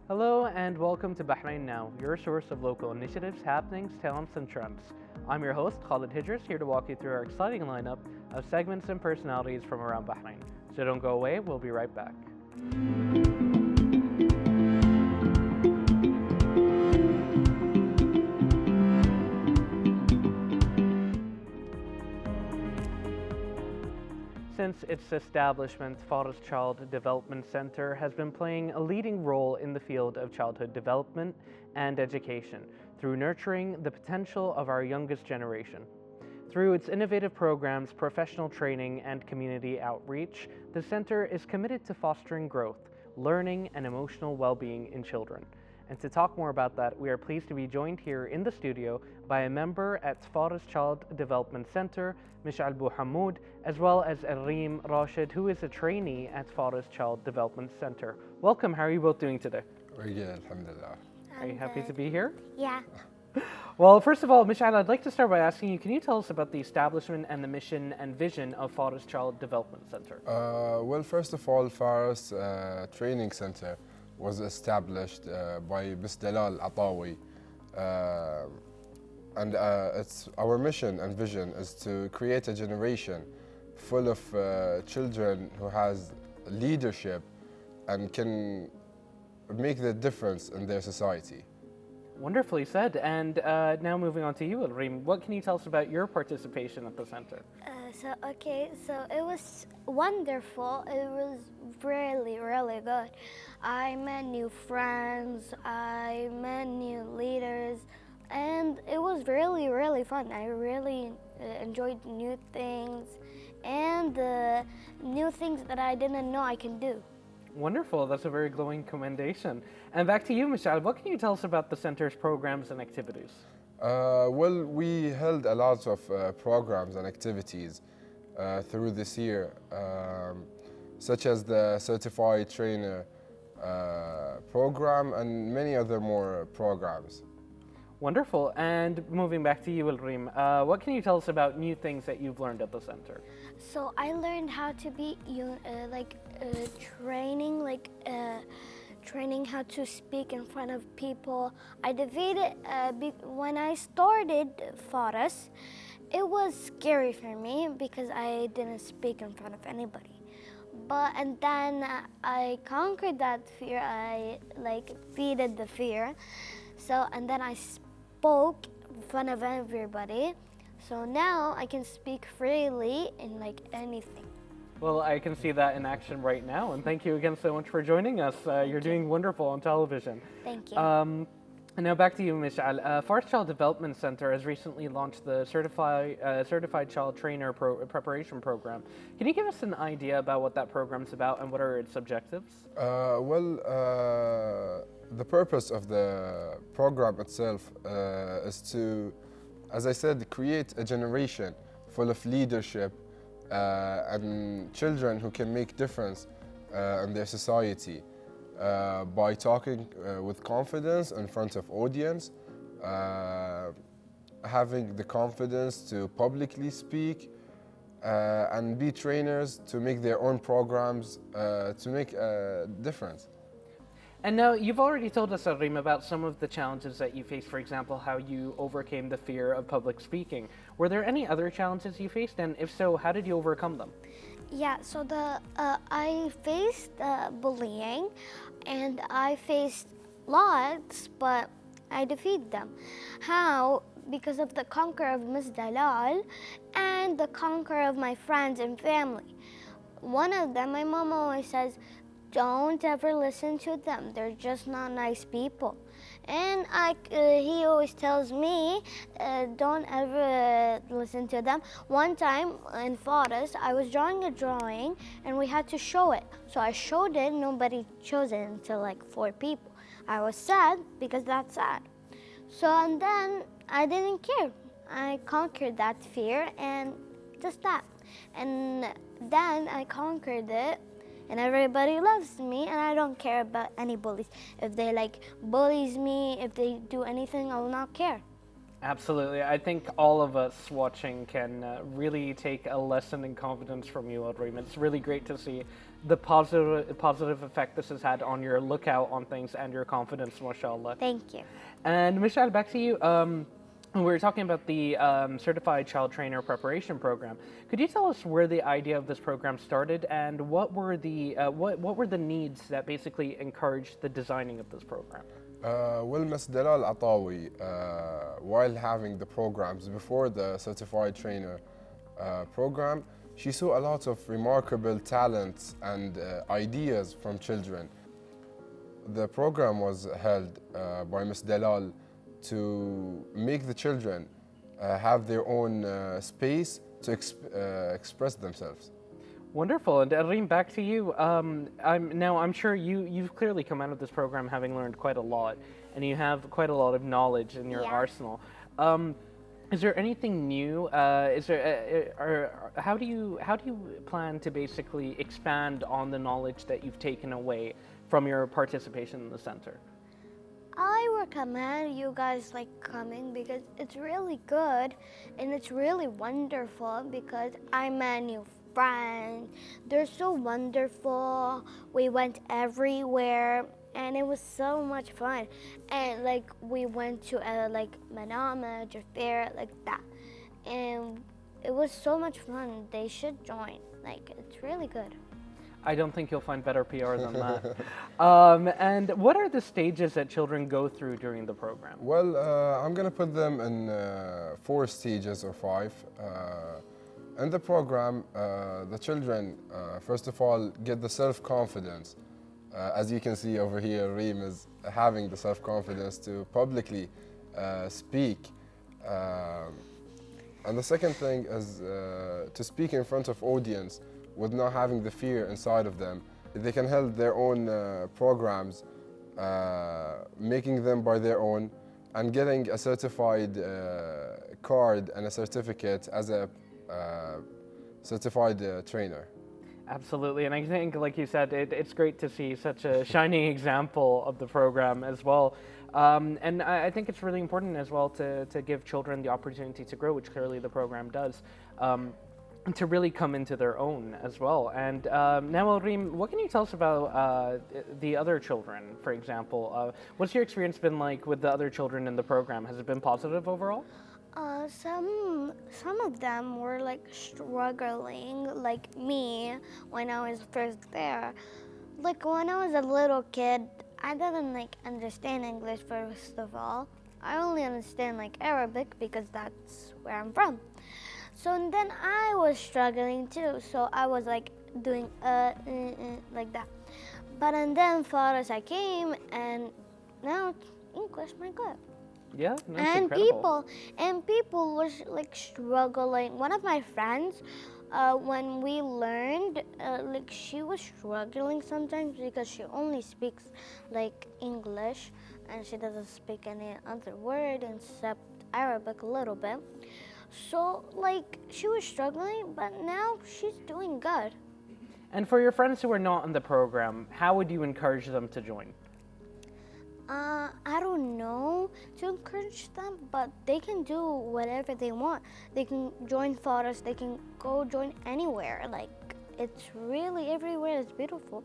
Hello and welcome to Bahrain Now, your source of local initiatives, happenings, talents, and trends. I'm your host, Khalid Hijras, here to walk you through our exciting lineup of segments and personalities from around Bahrain. So don't go away, we'll be right back. Since its establishment, Faris Child Development Centre has been playing a leading role in the field of childhood development and education through nurturing the potential of our youngest generation. Through its innovative programs, professional training, and community outreach, the centre is committed to fostering growth, learning, and emotional well-being in children. And to talk more about that, we are pleased to be joined here in the studio by a member at Faris Child Development Centre, Mish'al Bouhamoud, as well as Reem Rashid, who is a trainee at Faris Child Development Centre. Welcome, how are you both doing today? Very good, alhamdulillah. Are you happy to be here? Yeah. Well, first of all, Mish'al, I'd like to start by asking you, can you tell us about the establishment and the mission and vision of Faris Child Development Centre? Well, first of all, Faris Training Center was established by Ms. Dalal Atawi. And it's our mission and vision is to create a generation full of children who has leadership and can make the difference in their society. Wonderfully said. And now moving on to you, Reem, what can you tell us about your participation at the centre? So it was wonderful. It was really, really good. I met new friends, I met new leaders, and it was really, really fun. I really enjoyed new things and new things that I didn't know I can do. Wonderful, that's a very glowing commendation. And back to you, Mish'al, what can you tell us about the centre's programs and activities? Well, we held a lot of programs and activities through this year, such as the Certified Trainer program and many other more programs. Wonderful. And moving back to you, Reem, what can you tell us about new things that you've learned at the centre? So I learned how to be training how to speak in front of people. I defeated when I started Faris. It was scary for me because I didn't speak in front of anybody. And then I conquered that fear. I defeated the fear. And then I spoke in front of everybody. So now I can speak freely in anything. Well, I can see that in action right now, and thank you again so much for joining us. You're doing wonderful on television. Thank you. And now back to you, Mish'al. Faris Child Development Centre has recently launched the Certified Child Trainer Preparation Program. Can you give us an idea about what that program's about and what are its objectives? The purpose of the program itself is to, as I said, create a generation full of leadership and children who can make difference in their society by talking with confidence in front of audience, having the confidence to publicly speak, and be trainers to make their own programs to make a difference. And now, you've already told us, Reem, about some of the challenges that you faced, for example, how you overcame the fear of public speaking. Were there any other challenges you faced, and if so, how did you overcome them? Yeah, so I faced bullying, and I faced lots, but I defeated them. How? Because of the conquer of Ms. Dalal and the conquer of my friends and family. One of them, my mom always says, don't ever listen to them. They're just not nice people. And he always tells me, don't ever listen to them. One time in Faris, I was drawing a drawing and we had to show it. So I showed it, nobody chose it until 4 people. I was sad because that's sad. And then I didn't care. I conquered that fear and just that. And then I conquered it. And everybody loves me, and I don't care about any bullies. If they bullies me, if they do anything, I will not care. Absolutely. I think all of us watching can really take a lesson in confidence from you, Reem. It's really great to see the positive effect this has had on your lookout on things and your confidence, mashallah. Thank you. And Michelle, back to you. We were talking about the Certified Child Trainer Preparation Program. Could you tell us where the idea of this program started, and what were the needs that basically encouraged the designing of this program? Well, Ms. Dalal Atawi, while having the programs before the Certified Trainer program, she saw a lot of remarkable talents and ideas from children. The program was held by Ms. Dalal to make the children have their own space to express themselves. Wonderful. And Reem, back to you. I'm sure you've clearly come out of this program having learned quite a lot, and you have quite a lot of knowledge in your arsenal. Is there anything new? How do you plan to basically expand on the knowledge that you've taken away from your participation in the center? I recommend you guys like coming because it's really good and it's really wonderful because I met new friends. They're so wonderful. We went everywhere and it was so much fun. And like we went to like Manama, Jafar, like that. And it was so much fun. They should join. Like it's really good. I don't think you'll find better PR than that. And what are the stages that children go through during the program? Well, I'm going to put them in 4 stages or 5. In the program, the children, first of all, get the self-confidence. As you can see over here, Reem is having the self-confidence to publicly speak. And the second thing is to speak in front of audience with not having the fear inside of them. They can hold their own programs, making them by their own, and getting a certified card and a certificate as a certified trainer. Absolutely, and I think, like you said, it's great to see such a shining example of the program as well. And I think it's really important as well to give children the opportunity to grow, which clearly the program does. To really come into their own as well. And now, Reem, what can you tell us about the other children, for example? What's your experience been like with the other children in the program? Has it been positive overall? Some of them were like struggling, like me when I was first there. Like when I was a little kid, I didn't like understand English first of all. I only understand like Arabic because that's where I'm from. So and then I was struggling too. So I was like doing like that. But and then Faris I came and now English my good. Yeah, that's incredible. People was like struggling. One of my friends, when we learned, like she was struggling sometimes because she only speaks like English and she doesn't speak any other word except Arabic a little bit. So like she was struggling, but now she's doing good. And for your friends who are not in the program, how would you encourage them to join? I don't know to encourage them, but they can do whatever they want. They can join Faris, they can go join anywhere. Like, it's really everywhere is beautiful.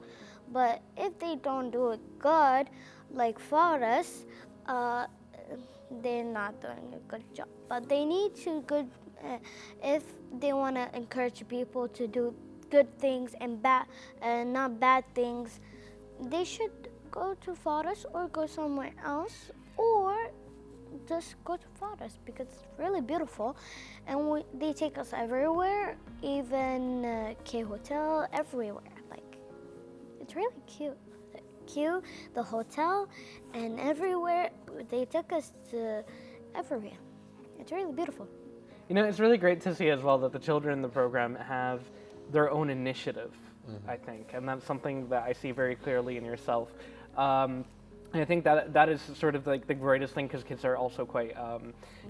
But if they don't do it good, like Faris, they're not doing a good job. But they need to if they want to encourage people to do good things and not bad things, they should go to Faris or go somewhere else, or just go to Faris because it's really beautiful, and they take us everywhere, even K Hotel, everywhere. Like, it's really cute. The hotel, and everywhere they took us to everywhere. It's really beautiful. You know, it's really great to see as well that the children in the program have their own initiative, I think, and that's something that I see very clearly in yourself. And I think that is sort of like the greatest thing because kids are also quite,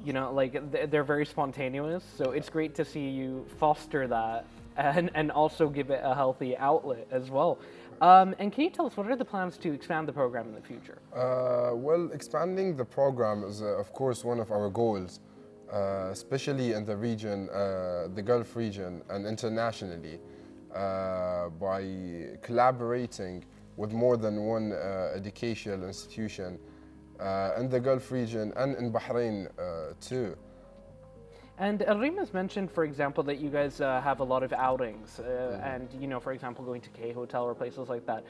you know, like they're very spontaneous. So it's great to see you foster that and also give it a healthy outlet as well. And can you tell us what are the plans to expand the program in the future? Well, expanding the program is, of course, one of our goals, especially in the region, the Gulf region, and internationally. by collaborating with more than one educational institution in the Gulf region and in Bahrain too. And Reem has mentioned, for example, that you guys have a lot of outings and, you know, for example, going to K Hotel or places like that.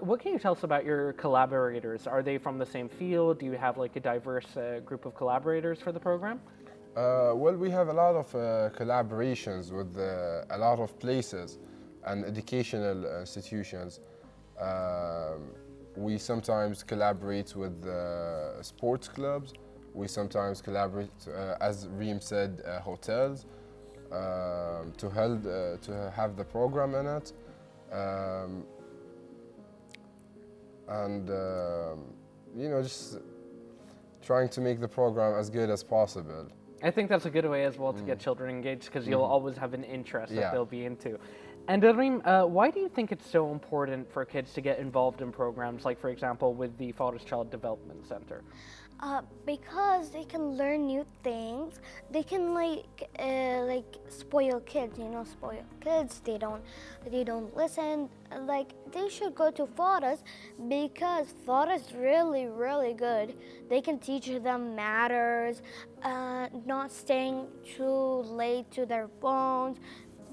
What can you tell us about your collaborators? Are they from the same field? Do you have like a diverse group of collaborators for the program? Well, we have a lot of collaborations with a lot of places and educational institutions. We sometimes collaborate with sports clubs. We sometimes collaborate, as Reem said, hotels to have the program in it, and you know, just trying to make the program as good as possible. I think that's a good way as well to get children engaged, because you'll always have an interest that they'll be into. And Reem, why do you think it's so important for kids to get involved in programs like, for example, with the Faris Child Development Centre? Because they can learn new things. They can like spoil kids, you know, spoil kids. They don't listen. Like, they should go to Faris because Faris is really, really good. They can teach them manners, not staying too late to their phones,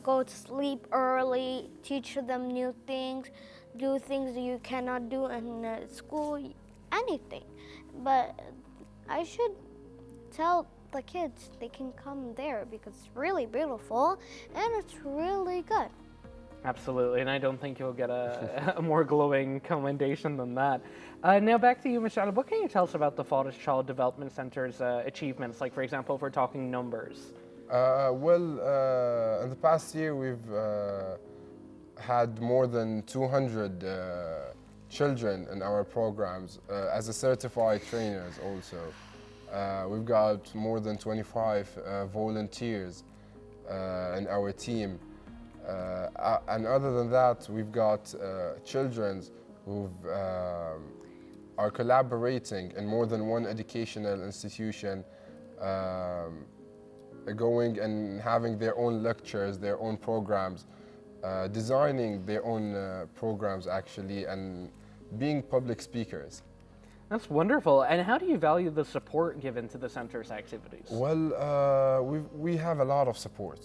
go to sleep early, teach them new things, do things you cannot do in school, anything. But I should tell the kids they can come there because it's really beautiful and it's really good. Absolutely, and I don't think you'll get a more glowing commendation than that. Now back to you, Michelle. What can you tell us about the Faris Child Development Centre's achievements? Like, for example, if we're talking numbers. In the past year, we've had more than 200 children in our programs as a certified trainers also. We've got more than 25 volunteers in our team. And other than that, we've got children who are collaborating in more than one educational institution, going and having their own lectures, their own programs, designing their own programs actually, and being public speakers. That's wonderful. And how do you value the support given to the center's activities? Well, we have a lot of support,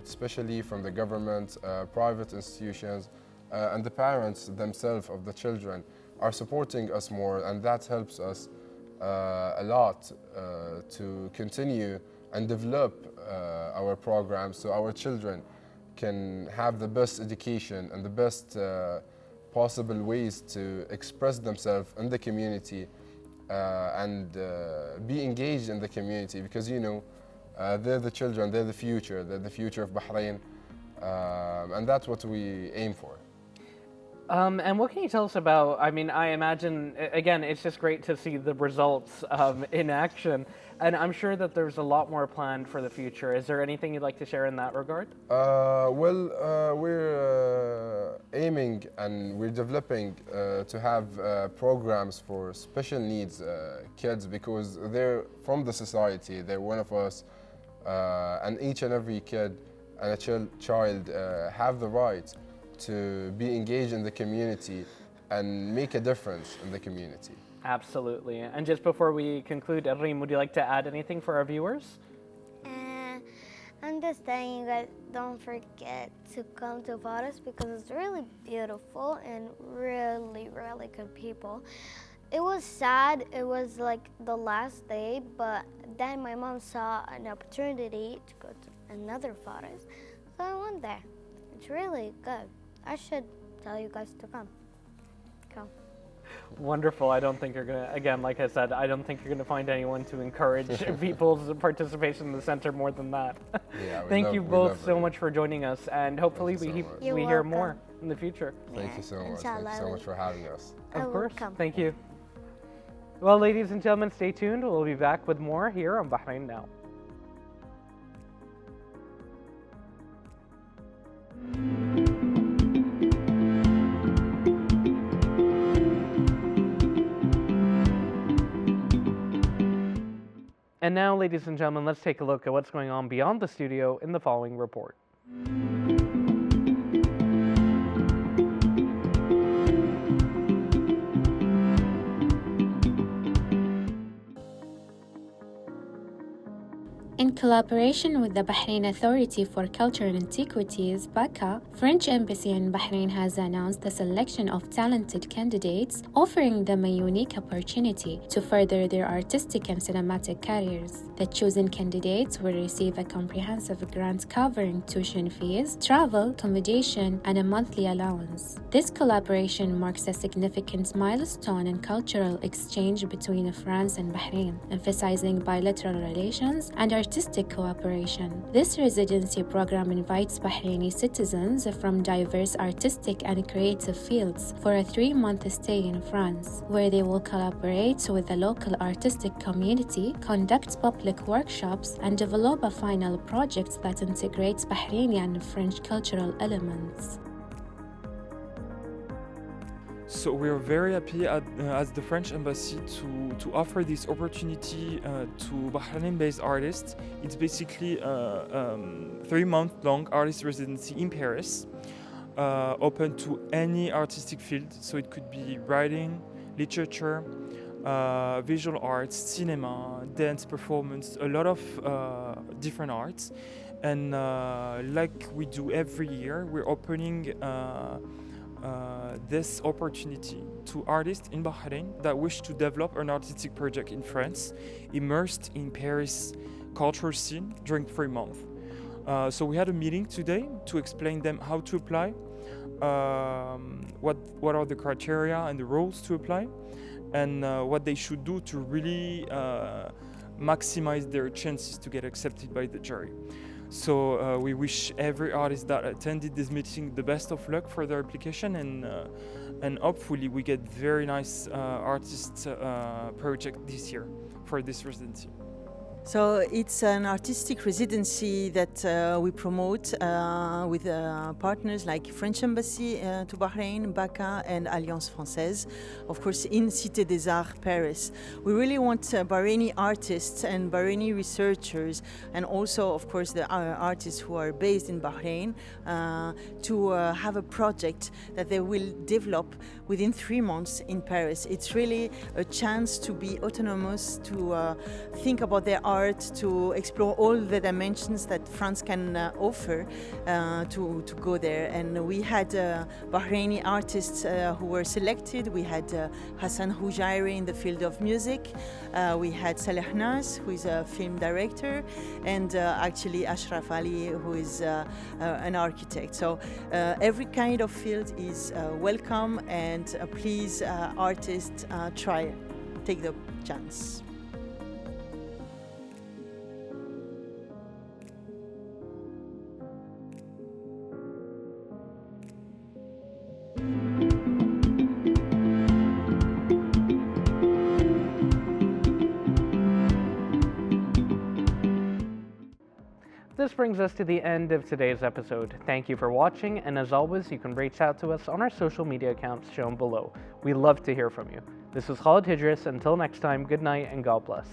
especially from the government, private institutions, and the parents themselves of the children are supporting us more, and that helps us a lot to continue and develop our programs so our children can have the best education and the best possible ways to express themselves in the community and be engaged in the community, because you know they're the children, they're the future of Bahrain, and that's what we aim for. And what can you tell us about, I mean, I imagine, again, it's just great to see the results in action, and I'm sure that there's a lot more planned for the future. Is there anything you'd like to share in that regard? We're aiming and we're developing to have programs for special needs kids, because they're from the society, they're one of us, and each and every kid and a child have the right to be engaged in the community and make a difference in the community. Absolutely. And just before we conclude, Reem, would you like to add anything for our viewers? I'm just telling you guys, don't forget to come to Faris because it's really beautiful and really, really good people. It was sad, it was like the last day, but then my mom saw an opportunity to go to another Faris, so I went there. It's really good. I should tell you guys to come. Come. Wonderful. I don't think you're going to, again, like I said, I don't think you're going to find anyone to encourage people's participation in the center more than that. Yeah, Thank you both so much for joining us, and hopefully we hear welcome. more in the future. Thank you so much. Thank you so much for having us. Of course. Thank you. Well, ladies and gentlemen, stay tuned. We'll be back with more here on Bahrain Now. And now, ladies and gentlemen, let's take a look at what's going on beyond the studio in the following report. In collaboration with the Bahrain Authority for Cultural Antiquities, (BACA), French Embassy in Bahrain has announced the selection of talented candidates, offering them a unique opportunity to further their artistic and cinematic careers. The chosen candidates will receive a comprehensive grant covering tuition fees, travel, accommodation, and a monthly allowance. This collaboration marks a significant milestone in cultural exchange between France and Bahrain, emphasizing bilateral relations and artistic cooperation. This residency program invites Bahraini citizens from diverse artistic and creative fields for a 3-month stay in France, where they will collaborate with the local artistic community, conduct public workshops, and develop a final project that integrates Bahraini and French cultural elements. So we are very happy as the French Embassy to offer this opportunity to Bahrain-based artists. It's basically a 3-month-long artist residency in Paris, open to any artistic field. So it could be writing, literature, visual arts, cinema, dance, performance, a lot of different arts. And like we do every year, we're opening this opportunity to artists in Bahrain that wish to develop an artistic project in France, immersed in Paris cultural scene during 3 months. So we had a meeting today to explain them how to apply, what are the criteria and the rules to apply, and what they should do to really maximize their chances to get accepted by the jury. So we wish every artist that attended this meeting the best of luck for their application, and hopefully we get very nice artist project this year for this residency. So it's an artistic residency that we promote with partners like French Embassy to Bahrain, BACA, and Alliance Française, of course in Cité des Arts, Paris. We really want Bahraini artists and Bahraini researchers, and also of course the artists who are based in Bahrain, to have a project that they will develop within 3 months in Paris. It's really a chance to be autonomous, to think about their art, to explore all the dimensions that France can offer, to go there. And we had Bahraini artists who were selected. We had Hassan Hujairi in the field of music. We had Saleh Nas, who is a film director, and actually Ashraf Ali, who is an architect. So every kind of field is welcome, and please, artists, try, take the chance. This brings us to the end of today's episode. Thank you for watching, and as always, you can reach out to us on our social media accounts shown below. We love to hear from you. This is Khalid Hidris. Until next time, good night and God bless.